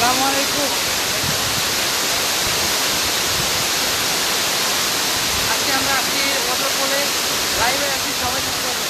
আসসালামু আলাইকুম। আজকে আমরা আছি ওয়াটারফলে লাইভে আছি, সবাই দেখতে পাবেন।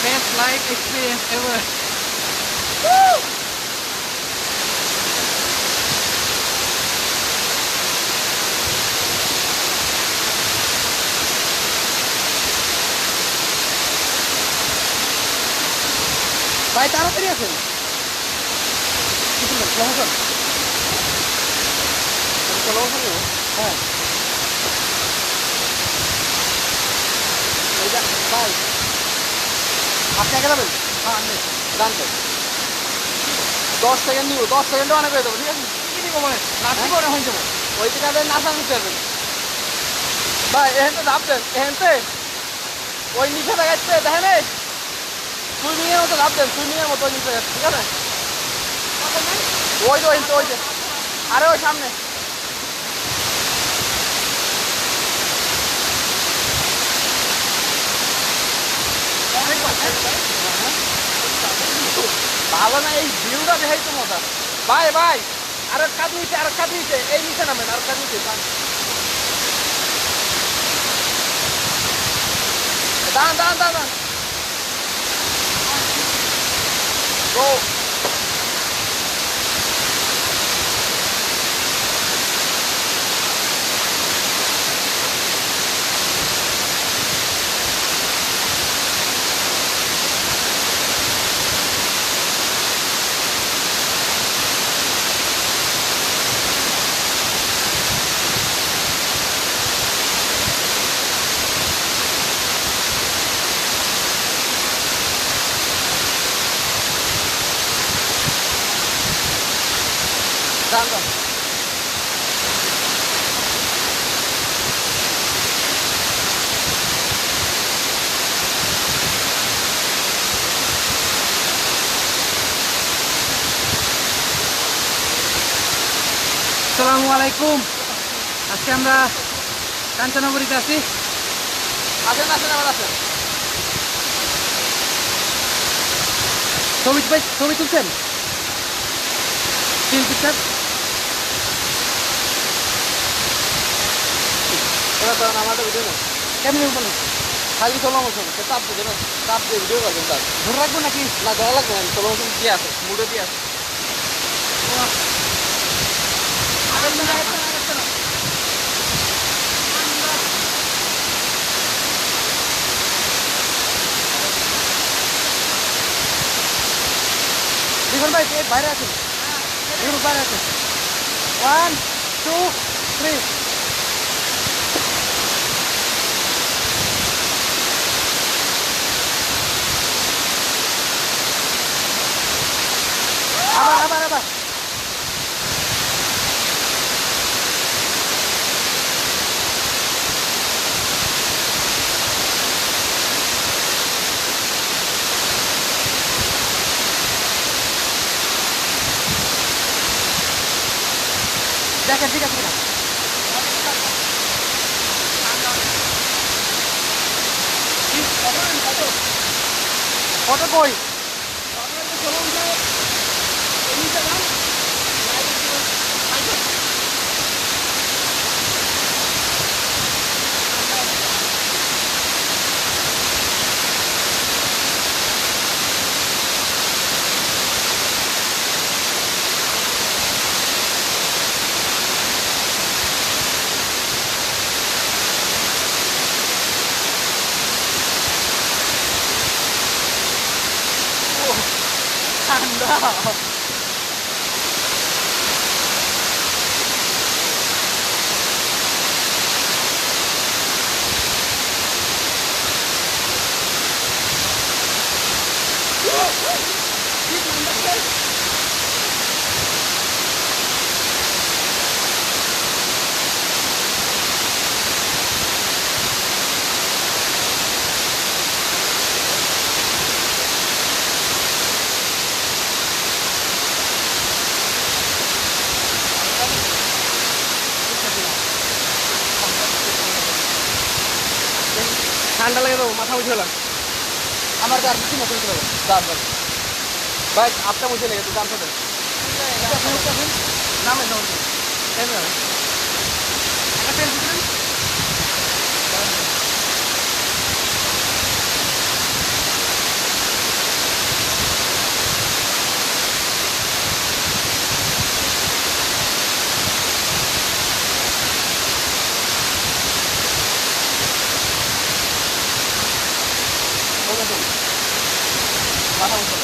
Best live experience ever. Woo! ভাই তাড়াতাড়ি আসুন। হ্যাঁ ভাই আপনি একে যাবেন? হ্যাঁ আমি জানতো 10 সেকেন্ড দিব, 10 সেকেন্ডে অনেক হয়ে যাবো। ঠিক আছে কি দিব মানে নাচি করে হয়ে যাবো ওই থেকে আপনি নাচা নিতে পারবেন ভাই। এহেনতে ভাবতেন এহেনতে ওই নিচে দেখাচ্ছে দেখেন সুইমিং এর মতো ভাবতেন, সুইমিং এর মতো ওই নিচে ঠিক আছে ওই যে ওই যে আরে ওই সামনে ভালো না এই ভিউটা দেখাই তো মজা। ভাই ভাই আর কাজ নিচে, আর কাজ নিচে, এই নিচে নামেন, আর কাজ নিচে দাঁড়ান দাঁড়ান দাঁড়ান গো। দাঁড়ান দাঁড়ান আসসালামু আলাইকুম। আজকে আমরা কাঞ্চনপুরীতে আছি। আসেন আসেন আবার আসেন। ছবি তুলছেন তিন পিকচার এবার তখন আমাদের ভিডিও না কেমনি বলুন খালি 16 বছর সে চাপ দিবে না চাপ দিয়ে ভিডিও করবেন তার ধরে রাখবো নাকি না ধরা লাগবে না 16 বছর দিয়ে আছে মুডে দিয়ে আছে দেখুন ভাই বাইরে আছেন দেখুন বাইরে আছেন 1 2 3 আবার দেখেন ঠিক আছে ফটো কই ঠান্ডা ঠান্ডা লেগে দেবো মাথা মুছে গেলাম আমার তো আর কিছু মতো দিতে হবে দাম ভাই আপটা মুছে লেগে তো দাম সাথে নামে মাথা মুছে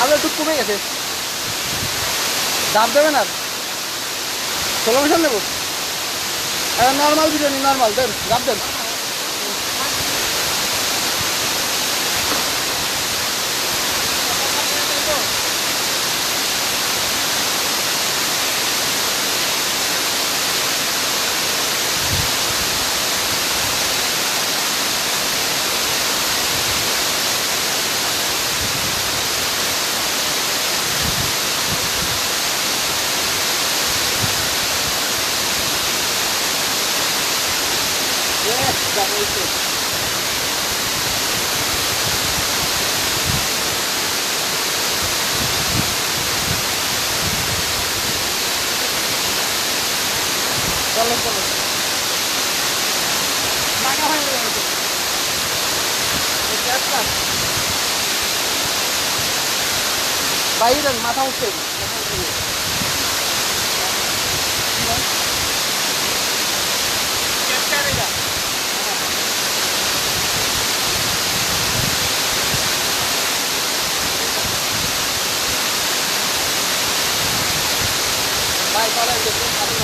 আবার একটু কমে গেছে দাম দেবেন আর 16 বছর নেব নর্মাল বিরিয়ানি নর্মাল দেন দাম দেন চলো লাগা হয়ে গেছে বাইরে মাথা উঠছে ভাই চলেন দেখুন আপনি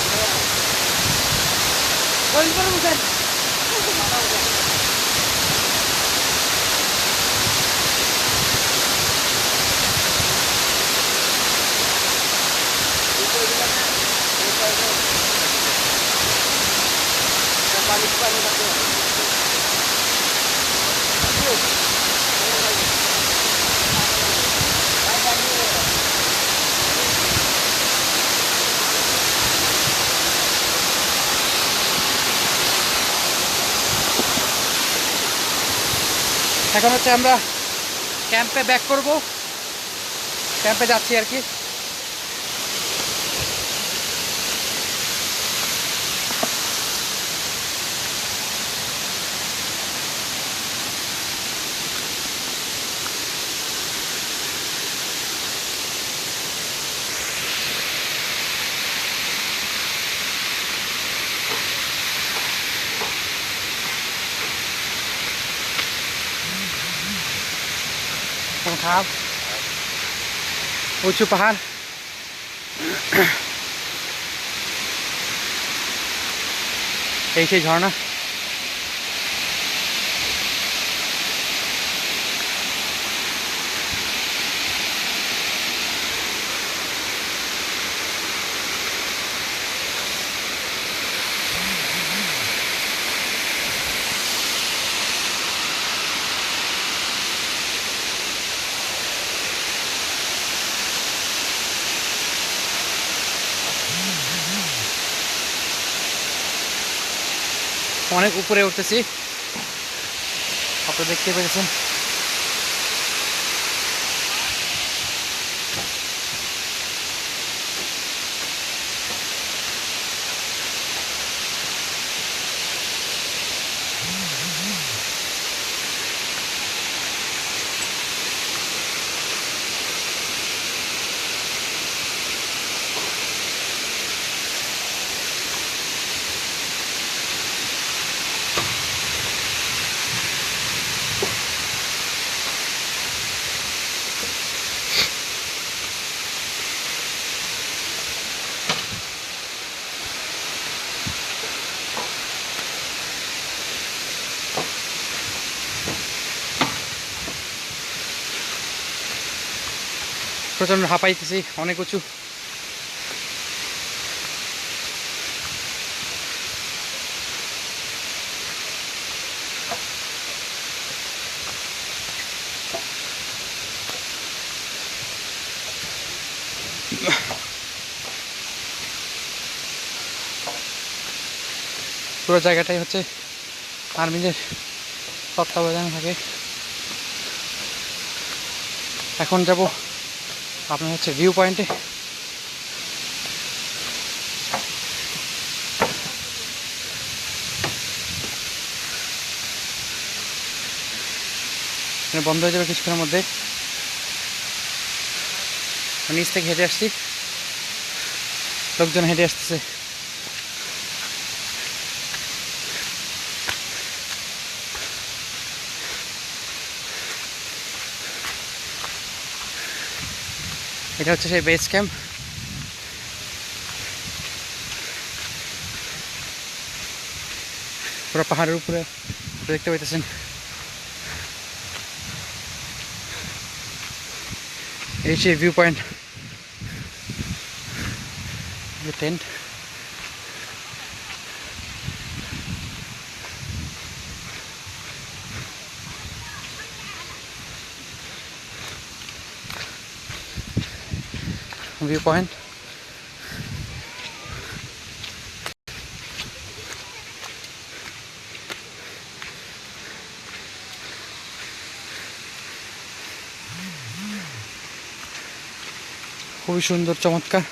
এখন হচ্ছে আমরা ক্যাম্পে ব্যাক করব, ক্যাম্পে যাচ্ছি আর কি। খারাপ উঁচু পাহাড়, এই সেই ঝর্ণা। অনেক উপরে উঠতেছি, আপনারা দেখতে পেয়েছেন। প্রচণ্ড হাঁপাইতেছি, অনেক উঁচু। পুরো জায়গাটাই হচ্ছে আর্মিদের তত্ত্বাবধানে থাকে। এখন যাব আপনার হচ্ছে ভিউ পয়েন্টে। বন্ধ হয়ে যাবে কিছুক্ষণের মধ্যে। নিচ থেকে হেঁটে আসছি, লোকজন হেঁটে আসতেছে। এটা হচ্ছে সেই বেস ক্যাম্প। পুরো পাহাড়ের উপরে দেখতে পাইতেছেন। এই সেই view point, tent. View point খুবই সুন্দর, চমৎকার।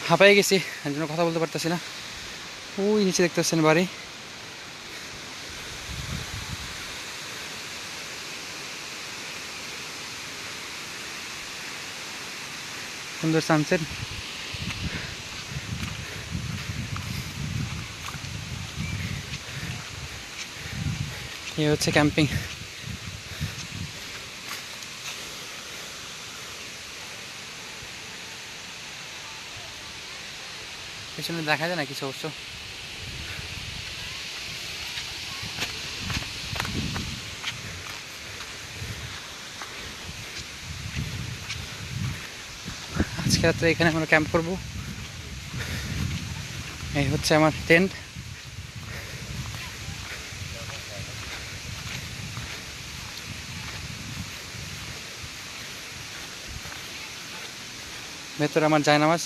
হাঁপাই গেছি, এর জন্য কথা বলতে পারতেছি না। ওই নিচে দেখতে পাচ্ছেন বাড়ি। সুন্দর সানসেট। এই হচ্ছে ক্যাম্পিং। পিছনে দেখা যায় না কিছু অবশ্য। আজকে রাত্রে এখানে আমরা ক্যাম্প করব। এই হচ্ছে আমার টেন্ট। ভেতরে আমার জায়নামাজ,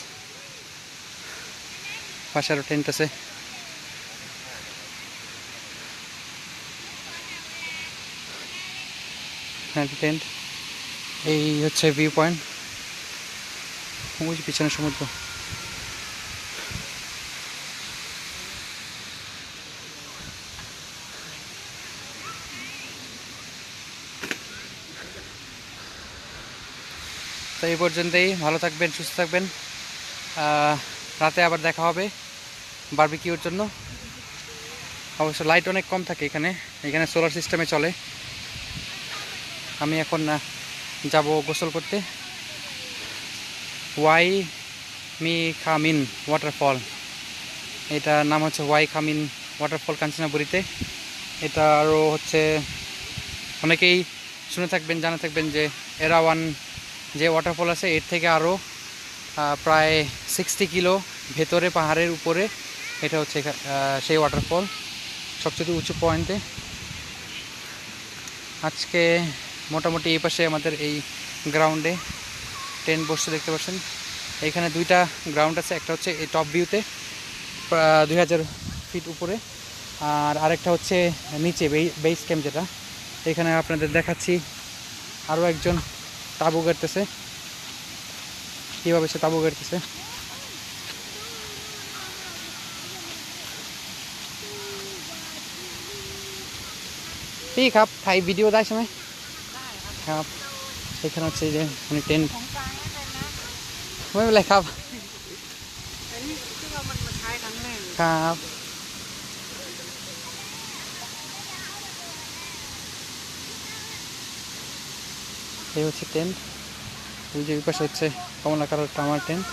পাশে আরও টেন্ট আছে। টেন্ট, এই হচ্ছে ভিউ পয়েন্ট, ওই পিছনে সমুদ্র। তো এই পর্যন্তই, ভালো থাকবেন, সুস্থ থাকবেন। রাতে আবার দেখা হবে বারবিকিউর জন্য। অবশ্য লাইট অনেক কম থাকে এখানে, এখানে সোলার সিস্টেমে চলে। আমি এখন যাব গোসল করতে। ওয়াই মি খামিন ওয়াটারফল, এটার নাম হচ্ছে ওয়াই খামিন ওয়াটারফল কাঞ্চনাপুরীতে। এটা আরও হচ্ছে অনেকেই শুনে থাকবেন, জানা থাকবেন যে এরাওয়ান যে ওয়াটারফল আছে এর থেকে আরও প্রায় 60 কিলো ভেতরে পাহাড়ের উপরে এটা হচ্ছে সেই ওয়াটারফল, সবচেয়ে উঁচু পয়েন্টে। আজকে মোটামুটি এই পাশে আমাদের এই গ্রাউন্ডে টেন্ট বসে দেখতে পাচ্ছেন। এখানে দুইটা গ্রাউন্ড আছে, একটা হচ্ছে এই টপ ভিউতে 2000 ফিট উপরে, আর আরেকটা হচ্ছে নিচে বেস ক্যাম্প যেটা। এখানে আপনাদের দেখাচ্ছি আরও একজন তাঁবু গাড়তেছে, কীভাবে সে তাঁবু গাড়তেছে। ঠিকครับ,ถ่ายวิดีโอได้ใช่ไหมครับএখানে হচ্ছে যে মানে টেন্ট,ไม่เป็นไรครับครับএই হচ্ছে টেন্ট। ওই যে পাশে হচ্ছে কমলা কালার আমার টেন্ট।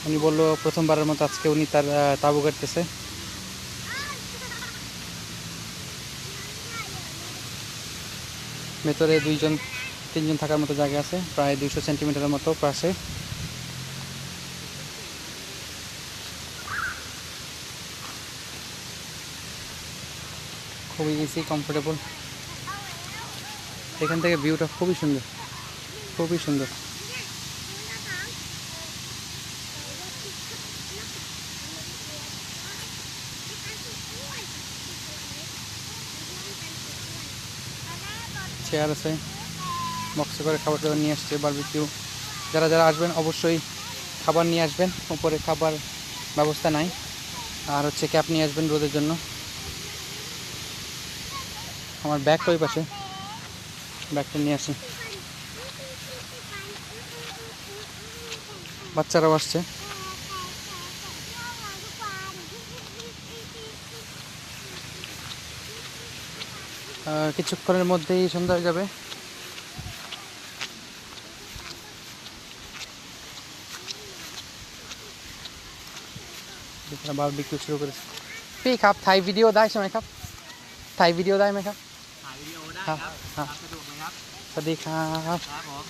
উনি বললো প্রথমবারের মতো আজকে উনি তার তাঁবু গাড়তেছে। ভেতরে 2-3 জন থাকার মতো জায়গা আছে, প্রায় 200 সেন্টিমিটারের মতো পাশে। খুবই ইজি, কমফোর্টেবল। এখান থেকে ভিউটা খুবই সুন্দর, খুবই সুন্দর। চেয়ার আছে, বক্সে করে খাবার দাবার নিয়ে আসছে, বারবিকিউ। যারা যারা আসবেন অবশ্যই খাবার নিয়ে আসবেন, উপরে খাবার ব্যবস্থা নাই। আর হচ্ছে ক্যাপ নিয়ে আসবেন রোদের জন্য। আমার ব্যাগটা ওই পাশে, ব্যাগটা নিয়ে আসি। বাচ্চারাও আসছে। কিছুক্ষণের মধ্যেই সন্ধ্যা হয়ে যাবে। বারবিকিউ শুরু করেছে।พี่ครับถ่ายวิดีโอได้ใช่ไหมครับถ่ายวิดีโอได้ไหมครับถ่ายวิดีโอได้ครับสะดวกไหมครับสวัสดีครับครับผม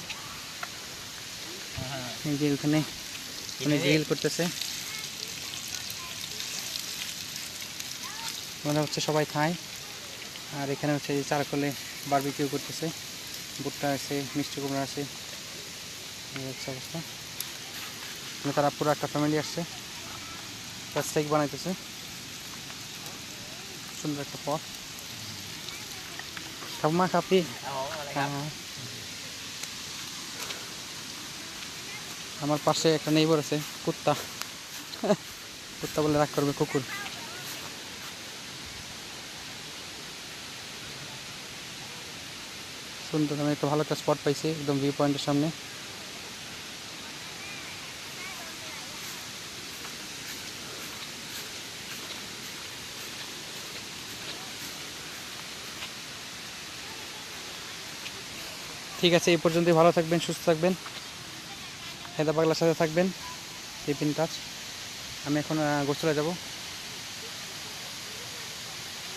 এই যে ওখানে উনি গ্রিল করতেছে, ওরা হচ্ছে সবাই খায়। আর এখানে হচ্ছে চারকোলে বারবিকিউ করতেছে, ভুট্টা আছে, মিষ্টি কুমড়া আছে, এই হচ্ছে অবস্থা। তারা পুরো একটা ফ্যামিলি আসছে, স্টেক বানাইতেছে। সুন্দর একটা পথ। ঠাকুমা খাপি আমার পাশে একটা নেইবার আছে, কুত্তা কুত্তা বলে রাগ করবে, কুকুর। সুন্দর, আমি একটা ভালো একটা স্পট পাইছি একদম ভিউ পয়েন্টের সামনে। ঠিক আছে, এই পর্যন্তই। ভালো থাকবেন, সুস্থ থাকবেন, হেদা পাগলার সাথে থাকবেন। Keep in touch. আমি এখন গোসলে যাব,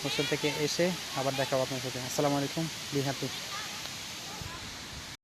গোসল থেকে এসে আবার দেখাবো আপনার সাথে। আসসালামু আলাইকুম, বি হ্যাপি।